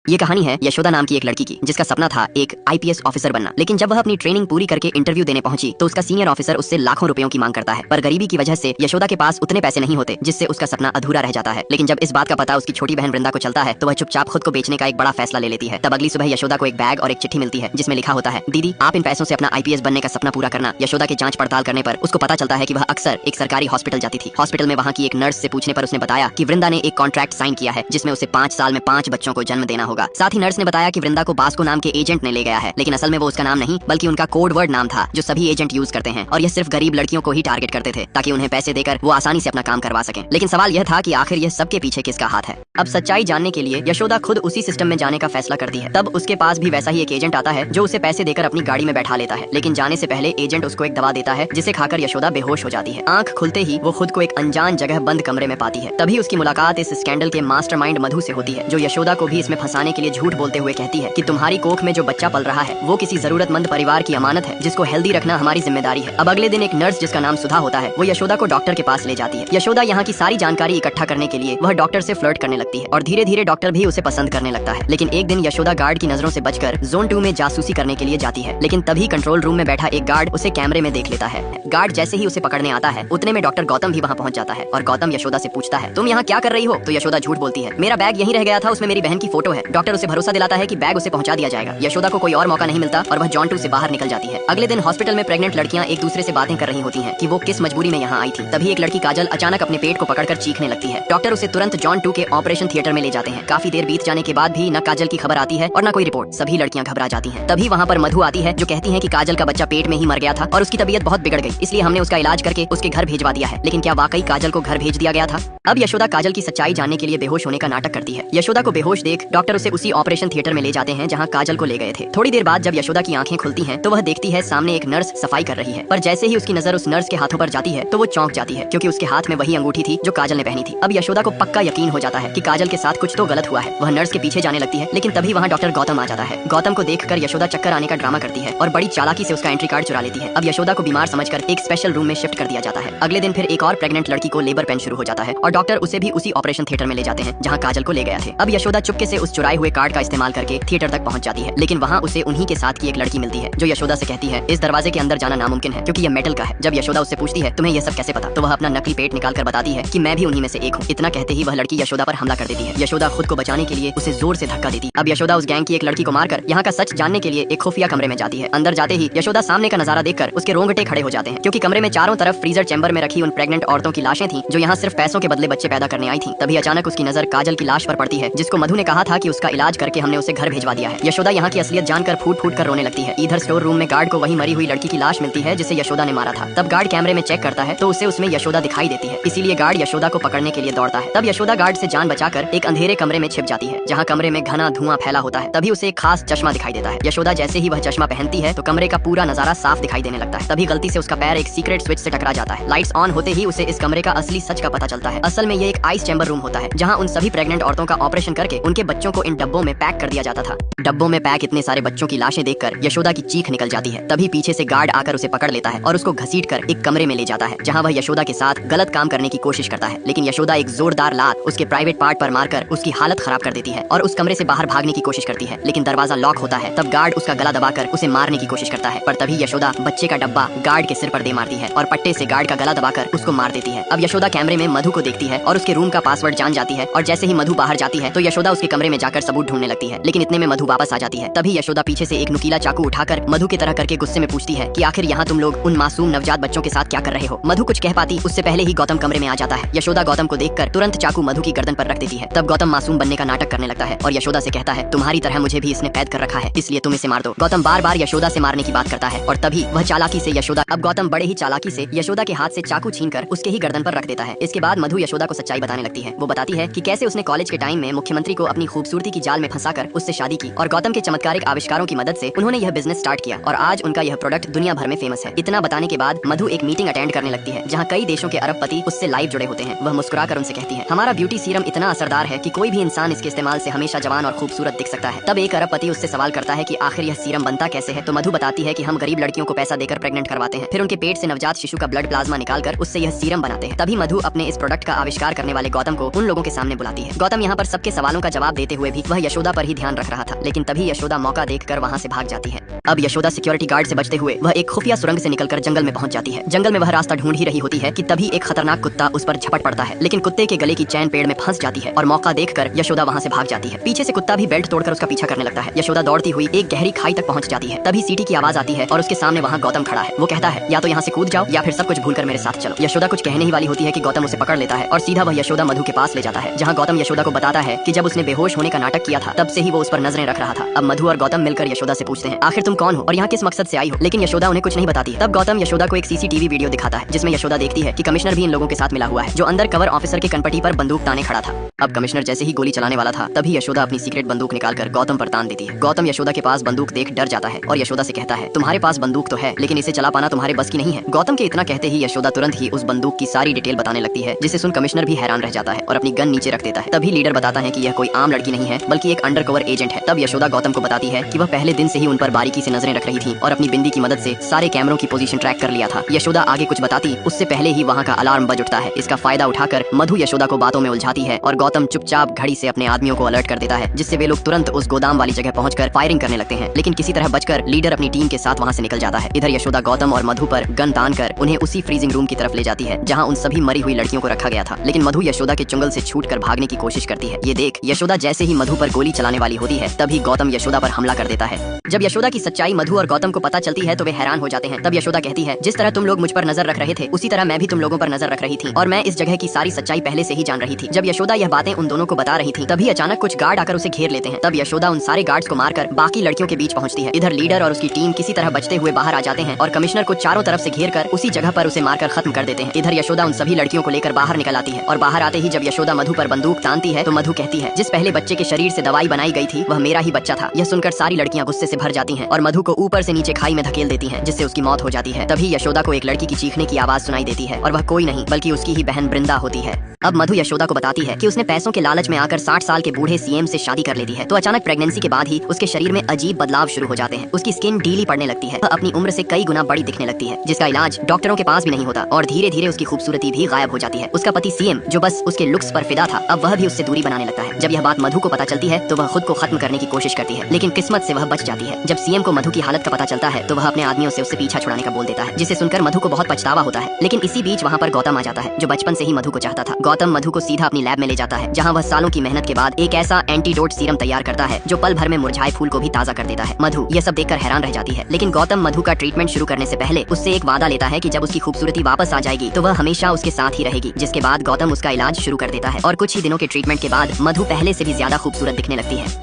ये कहानी है यशोदा नाम की एक लड़की की, जिसका सपना था एक आईपीएस ऑफिसर बनना। लेकिन जब वह अपनी ट्रेनिंग पूरी करके इंटरव्यू देने पहुंची तो उसका सीनियर ऑफिसर उससे लाखों रुपयों की मांग करता है। पर गरीबी की वजह से यशोदा के पास उतने पैसे नहीं होते जिससे उसका सपना अधूरा रह जाता है। लेकिन जब इस बात का पता उसकी छोटी बहन वृंदा को चलता है तो वह चुपचाप खुद को बेचने का एक बड़ा फैसला ले लेती है। तब अगली सुबह यशोदा को एक बैग और एक चिट्ठी मिलती है जिसमें लिखा होता है, दीदी आप इन पैसों से अपना आईपीएस बनने का सपना पूरा करना। यशोदा की जांच पड़ताल करने पर उसको पता चलता है कि वह अक्सर एक सरकारी हॉस्पिटल जाती थी। हॉस्पिटल में वहाँ की एक नर्स से पूछने पर उसने बताया कि वृंदा ने एक कॉन्ट्रैक्ट साइन किया है जिसमें उसे 5 साल में 5 बच्चों को जन्म देना होगा। साथ ही नर्स ने बताया कि वृंदा को बास्को नाम के एजेंट ने ले गया है, लेकिन असल में वो उसका नाम नहीं बल्कि उनका कोड वर्ड नाम था जो सभी एजेंट यूज करते हैं, और यह सिर्फ गरीब लड़कियों को ही टारगेट करते थे ताकि उन्हें पैसे देकर वो आसानी से अपना काम करवा सकें। लेकिन सवाल यह था कि आखिर यह सबके पीछे किसका हाथ है। अब सच्चाई जानने के लिए यशोदा खुद उसी सिस्टम में जाने का फैसला करती है। तब उसके पास भी वैसा ही एक एजेंट आता है जो उसे पैसे देकर अपनी गाड़ी में बैठा लेता है। लेकिन जाने से पहले एजेंट उसको एक दवा देता है जिसे खाकर यशोदा बेहोश हो जाती है। आंख खुलते ही वो खुद को एक अनजान जगह बंद कमरे में पाती है। तभी उसकी मुलाकात इस स्कैंडल के मास्टरमाइंड मधु से होती है, जो यशोदा को भी इसमें फंसाने के लिए झूठ बोलते हुए कहती है कि तुम्हारी कोख में जो बच्चा पल रहा है वो किसी जरूरतमंद परिवार की अमानत है जिसको हेल्दी रखना हमारी जिम्मेदारी है। अब अगले दिन एक नर्स जिसका नाम सुधा होता है वो यशोदा को डॉक्टर के पास ले जाती है। यशोदा यहाँ की सारी जानकारी इकट्ठा करने के लिए वह डॉक्टर से फ्लर्ट करने लगती है और धीरे धीरे डॉक्टर भी उसे पसंद करने लगता है। लेकिन एक दिन यशोदा गार्ड की नजरों से बचकर जोन 2 में जासूसी करने के लिए जाती है। लेकिन तभी कंट्रोल रूम में बैठा एक गार्ड उसे कैमरे में देख लेता है। गार्ड जैसे ही उसे पकड़ने आता है उतने में डॉक्टर गौतम भी वहाँ पहुँच जाता है और गौतम यशोदा से पूछता है, तुम यहाँ क्या कर रही हो? तो यशोदा झूठ बोलती है, मेरा बैग यहीं रह गया था, उसमें मेरी बहन की फोटो है। डॉक्टर उसे भरोसा दिलाता है कि बैग उसे पहुंचा दिया जाएगा। यशोदा को कोई और मौका नहीं मिलता और वह जॉन 2 से बाहर निकल जाती है। अगले दिन हॉस्पिटल में प्रेग्नेंट लड़कियां एक दूसरे से बातें कर रही होती हैं कि वो किस मजबूरी में यहाँ आई थी। तभी एक लड़की काजल अचानक अपने पेट को पकड़कर चीखने लगती है। डॉक्टर उसे तुरंत जॉन 2 के ऑपरेशन थिएटर में ले जाते हैं। काफी देर बीत जाने के बाद भी न काजल की खबर आती है और न कोई रिपोर्ट। सभी लड़कियां घबरा जाती हैं। तभी वहाँ पर मधु आती है जो कहती है कि काजल का बच्चा पेट में ही मर गया था और उसकी तबीयत बहुत बिगड़ गई, इसलिए हमने उसका इलाज करके उसके घर भेजवा दिया है। लेकिन क्या वाकई काजल को घर भेज दिया गया था? अब यशोदा काजल की सच्चाई जानने के लिए बेहोश होने का नाटक करती है। यशोदा को बेहोश देख डॉक्टर उसे उसी ऑपरेशन थिएटर में ले जाते हैं जहाँ काजल को ले गए थे। थोड़ी देर बाद जब यशोदा की आंखें खुलती हैं तो वह देखती है सामने एक नर्स सफाई कर रही है। पर जैसे ही उसकी नजर उस नर्स के हाथों पर जाती है तो वो चौंक जाती है, क्योंकि उसके हाथ में वही अंगूठी थी जो काजल ने पहनी थी। अब यशोदा को पक्का यकीन हो जाता है कि काजल के साथ कुछ तो गलत हुआ है। वह नर्स के पीछे जाने लगती है, लेकिन तभी वहाँ डॉक्टर गौतम आ जाता है। गौतम को देखकर यशोदा चक्कर आने का ड्रामा करती है और बड़ी चालाकी से उसका एंट्री कार्ड चुरा लेती है। अब यशोदा को बीमार समझकर एक स्पेशल रूम में शिफ्ट कर दिया जाता है। अगले दिन फिर एक और प्रेग्नेंट लड़की को लेबर पेन शुरू हो जाता है और डॉक्टर उसे भी उसी ऑपरेशन थिएटर में ले जाते हैं जहाँ काजल को ले गया थे। अब यशोदा चुपके से उस चुराए हुए कार्ड का इस्तेमाल करके थिएटर तक पहुंच जाती है। लेकिन वहाँ उसे उन्हीं के साथ की एक लड़की मिलती है जो यशोदा से कहती है, इस दरवाजे के अंदर जाना नामुमकिन है क्योंकि यह मेटल का है। जब यशोदा उससे पूछती है, तुम्हें यह सब कैसे पता? तो वह अपना नकली पेट निकाल कर बताती है कि मैं भी उन्हीं में से एक हूँ। इतना कहते ही वह लड़की यशोदा पर हमला कर देती है। यशोदा खुद को बचाने के लिए उसे जोर से धक्का देती है। अब यशोदा उस गैंग की एक लड़की को मारकर यहाँ का सच जानने के लिए एक खुफिया कमरे में जाती है। अंदर जाते ही यशोदा सामने का नजारा देखकर उसके रोंगटे खड़े हो जाते हैं, क्योंकि कमरे में चारों तरफ फ्रीजर चैम्बर में रखी उन प्रेग्नेंट औरतों की लाशें थी जो यहाँ सिर्फ पैसों के बदले बच्चे पैदा करने आई थी। तभी अचानक उसकी नजर काजल की लाश पर पड़ती है जिसको मधु ने कहा था कि उसका इलाज करके हमने उसे घर भेजवा दिया है। यशोदा यहाँ की असलियत जानकर फूट फूट कर रोने लगती है। इधर स्टोर रूम में गार्ड को वही मरी हुई लड़की की लाश मिलती है जिसे यशोदा ने मारा था। तब गार्ड कैमरे में चेक करता है तो उसे उसमें यशोदा दिखाई देती है, इसीलिए गार्ड यशोदा को पकड़ने के लिए दौड़ता है। तब यशोदा गार्ड से जान बचाकर एक अंधेरे कमरे में छिप जाती है जहाँ कमरे में घना धुआं फैला होता है। तभी उसे एक खास चश्मा दिखाई देता है। यशोदा जैसे ही वह चश्मा पहनती है तो कमरे का पूरा नजारा साफ दिखाई देने लगता है। तभी गलती से उसका पैर एक सीक्रेट स्विच से टकरा जाता है। लाइट्स ऑन होते ही उसे इस कमरे का असली सच का पता चलता है। असल में ये एक आइस चैम्बर रूम होता है जहाँ उन सभी प्रेग्नेंट औरतों का ऑपरेशन करके उनके बच्चों को इन डब्बों में पैक कर दिया जाता था। डब्बों में पैक इतने सारे बच्चों की लाशें देखकर यशोदा की चीख निकल जाती है। तभी पीछे से गार्ड आकर उसे पकड़ लेता है और उसको घसीटकर एक कमरे में ले जाता है जहाँ वह यशोदा के साथ गलत काम करने की कोशिश करता है। लेकिन यशोदा एक जोरदार लात उसके प्राइवेट पार्ट पर मारकर उसकी हालत खराब कर देती है और उस कमरे से बाहर भागने की कोशिश करती है, लेकिन दरवाजा लॉक होता है। तब गार्ड उसका गला दबाकर उसे मारने की कोशिश करता है, पर तभी यशोदा बच्चे का डब्बा गार्ड के सिर पर दे मारती है और पट्टे से गार्ड का गला दबाकर उसको मार देती है। अब यशोदा कैमरे में मधु को देखती है और उसके रूम का पासवर्ड जान जाती है, और जैसे ही मधु बाहर जाती है तो यशोदा उसके कमरे में जाकर सबूत ढूंढने लगती है। लेकिन इतने में मधु वापस आ जाती है। तभी यशोदा पीछे से एक नुकीला चाकू उठाकर मधु की तरह करके गुस्से में पूछती है कि आखिर यहाँ तुम लोग उन मासूम नवजात बच्चों के साथ क्या कर रहे हो? मधु कुछ कह पाती उससे पहले ही गौतम कमरे में आ जाता है। यशोदा गौतम को देखकर तुरंत चाकू मधु की गर्दन पर रख देती है। तब गौतम मासूम बनने का नाटक करने लगता है और यशोदा से कहता है, तुम्हारी तरह मुझे भी इसने कैद कर रखा है, इसलिए तुम इसे मार दो। गौतम बार बार यशोदा से मारने की बात करता है और तभी वह चालाकी से अब गौतम बड़े ही चालाकी से यशोदा के हाथ से चाकू छीनकर उसके ही गर्दन पर रख देता है। इसके बाद मधु यशोदा को सच्चाई बताने लगती है। वो बताती है कि कैसे उसने कॉलेज के टाइम में मुख्यमंत्री को अपनी खूबसूरती की जाल में फंसाकर उससे शादी की और गौतम के चमत्कारिक आविष्कारों की मदद से उन्होंने यह बिजनेस स्टार्ट किया और आज उनका यह प्रोडक्ट दुनिया भर में फेमस है। इतना बताने के बाद मधु एक मीटिंग अटेंड करने लगती है जहाँ कई देशों के अरबपति उससे लाइव जुड़े होते हैं। वह मुस्कुराकर उनसे कहती है, हमारा ब्यूटी सीरम इतना असरदार है कि कोई भी इंसान इसके इस्तेमाल से हमेशा जवान और खूबसूरत दिख सकता है। तब एक अरबपति उससे सवाल करता है कि आखिर यह सीरम बनता कैसे है? तो मधु बताती है कि हम गरीब लड़कियों को पैसा देकर प्रेग्नेंट करवाते हैं, फिर उनके पेट से नवजात शिशु का ब्लड प्लाज्मा निकालकर उससे यह सीरम बनाते हैं। तभी मधु अपने इस प्रोडक्ट का आविष्कार करने वाले गौतम को उन लोगों के सामने बुलाती है। गौतम यहाँ पर सबके सवालों का जवाब देते हुए भी वह यशोदा पर ही ध्यान रख रहा था, लेकिन तभी यशोदा मौका देखकर वहाँ से भाग जाती है। अब यशोदा सिक्योरिटी गार्ड से बचते हुए वह एक खुफिया सुरंग से निकलकर जंगल में पहुंच जाती है। जंगल में वह रास्ता ढूंढ ही रही होती है कि तभी एक खतरनाक कुत्ता उस पर झपट पड़ता है, लेकिन कुत्ते के गले की चैन पेड़ में फंस जाती है और मौका देखकर यशोदा वहाँ से भाग जाती है। पीछे से कुत्ता भी बेल्ट तोड़कर उसका पीछा करने लगता है। यशोदा दौड़ती हुई एक गहरी खाई तक पहुंच जाती है। तभी सीटी की आवाज आती है और उसके सामने वहाँ गौतम खड़ा है। वो कहता है या तो यहाँ से कूद जाओ या फिर सब कुछ भूलकर मेरे साथ चलो। यशोदा कुछ कहने ही वाली होती है कि गौतम उसे पकड़ लेता है और सीधा वह यशोदा मधु के पास ले जाता है, जहाँ गौतम यशोदा को बताता है कि जब उसने बेहोश होने का नाटक किया था तब से ही वो उस पर नजरें रख रहा था। अब मधु और गौतम मिलकर यशोदा से पूछते हैं आखिर तुम कौन हो और यहाँ किस मकसद से आई हो, लेकिन यशोदा उन्हें कुछ नहीं बताती। तब गौतम यशोदा को एक सीसीटीवी वीडियो दिखाता है जिसमें यशोदा देखती है कि कमिश्नर भी इन लोगों के साथ मिला हुआ है, जो अंदर कवर ऑफिसर के कनपटी पर बंदूक ताने खड़ा था। अब कमिश्नर जैसे ही गोली चलाने वाला था तभी यशोदा अपनी सीक्रेट बंदूक निकालकर गौतम पर तान देती है। गौतम यशोदा के पास बंदूक देख डर जाता है और यशोदा से कहता है तुम्हारे पास बंदूक तो है लेकिन इसे चला पाना तुम्हारे बस की नहीं है। गौतम के इतना कहते ही यशोदा तुरंत ही उस बंदूक की सारी डिटेल बताने लगती है, जिसे सुन कमिश्नर भी हैरान रह जाता है और अपनी गन नीचे रख देता है। तभी लीडर बताता है कि यह कोई आम लड़की नहीं है बल्कि एक अंडरकवर एजेंट है। तब यशोदा गौतम को बताती है कि वह पहले दिन से ही उन पर बारीकी से नजरें रख रही थी और अपनी बिंदी की मदद से सारे कैमरों की पोजीशन ट्रैक कर लिया था। यशोदा आगे कुछ बताती उससे पहले ही वहाँ का अलार्म बज उठता है। इसका फायदा उठाकर मधु यशोदा को बातों में उलझाती है और गौतम चुपचाप घड़ी से अपने आदमियों को अलर्ट कर देता है, जिससे वे लोग तुरंत उस गोदाम वाली जगह पहुंचकर फायरिंग करने लगते हैं। लेकिन किसी तरह बचकर लीडर अपनी टीम के साथ वहाँ से निकल जाता है। इधर यशोदा गौतम और मधु पर गन तान कर उन्हें उसी फ्रीजिंग रूम की तरफ ले जाती है जहाँ उन सभी मरी हुई लड़कियों को रखा गया था। लेकिन मधु यशोदा के चुंगल से छूटकर भागने की कोशिश करती है। ये देख यशोदा जैसे ही मधु पर गोली चलाने वाली होती है तभी गौतम यशोदा पर हमला कर देता है। जब यशोदा की सच्चाई मधु और गौतम को पता चलती है तो वे हैरान हो जाते हैं। तब यशोदा कहती है जिस तरह तुम लोग मुझ पर नजर रख रहे थे उसी तरह मैं भी तुम लोगों पर नजर रख रही थी और मैं इस जगह की सारी सच्चाई पहले से ही जान रही थी। जब यशोदा यह बातें उन दोनों को बता रही थी तभी अचानक कुछ गार्ड आकर उसे घेर लेते हैं। तब यशोदा उन सारे गार्ड्स को मारकर बाकी लड़कियों के बीच पहुंचती है। इधर लीडर और उसकी टीम किसी तरह बचते हुए बाहर आ जाते हैं और कमिश्नर को चारों तरफ से घेर कर उसी जगह पर उसे मारकर खत्म कर देते हैं। इधर यशोदा उन सभी लड़कियों को लेकर बाहर निकल आती है और बाहर आते ही जब यशोदा मधु पर बंदूक तानती है तो मधु कहती है जिस पहले बच्चे के शरीर से दवाई बनाई गई थी वह मेरा ही बच्चा था। यह सुनकर सारी लड़कियां गुस्से से भर जाती हैं और मधु को ऊपर से नीचे खाई में धकेल देती हैं, जिससे उसकी मौत हो जाती है। तभी यशोदा को एक लड़की की चीखने की आवाज सुनाई देती है और वह कोई नहीं बल्कि उसकी ही बहन वृंदा होती है। अब मधु यशोदा को बताती है कि उसने पैसों के लालच में आकर 60 साल के बूढ़े सीएम से शादी कर लेती है। तो अचानक प्रेगनेंसी के बाद ही उसके शरीर में अजीब बदलाव शुरू हो जाते हैं। उसकी स्किन ढीली पड़ने लगती है, वह अपनी उम्र से कई गुना बड़ी दिखने लगती है, जिसका इलाज डॉक्टरों के पास भी नहीं होता और धीरे धीरे उसकी खूबसूरती भी गायब हो जाती है। उसका पति सीएम जो बस उसके लुक्स पर फिदा था अब वह भी उससे दूरी बनाने लगता है। जब यह बात मधु को पता चलती है तो वह खुद को खत्म करने की कोशिश करती है, लेकिन किस्मत से वह बच जाती है। जब सीएम को मधु की हालत का पता चलता है तो वह अपने आदमियों से उससे पीछा छुड़ाने का बोल देता है, जिसे सुनकर मधु को बहुत पछतावा होता है। लेकिन इसी बीच वहाँ पर गौतम आ जाता है जो बचपन से ही मधु को चाहता था। गौतम मधु को सीधा अपनी लैब में ले जाता है जहाँ वह सालों की मेहनत के बाद एक ऐसा एंटीडोट सीरम तैयार करता है जो पल भर में मुरझाए फूल को भी ताजा कर देता है। मधु यह सब देखकर हैरान रह जाती है, लेकिन गौतम मधु का ट्रीटमेंट शुरू करने से पहले उससे एक वादा लेता है कि जब उसकी खूबसूरती वापस आ जाएगी तो वह हमेशा उसके साथ ही रहेगी। जिसके बाद गौतम उसका इलाज शुरू कर देता है और कुछ ही दिनों के ट्रीटमेंट के बाद मधु पहले से भी ज्यादा खूबसूरत दिखने लगती है।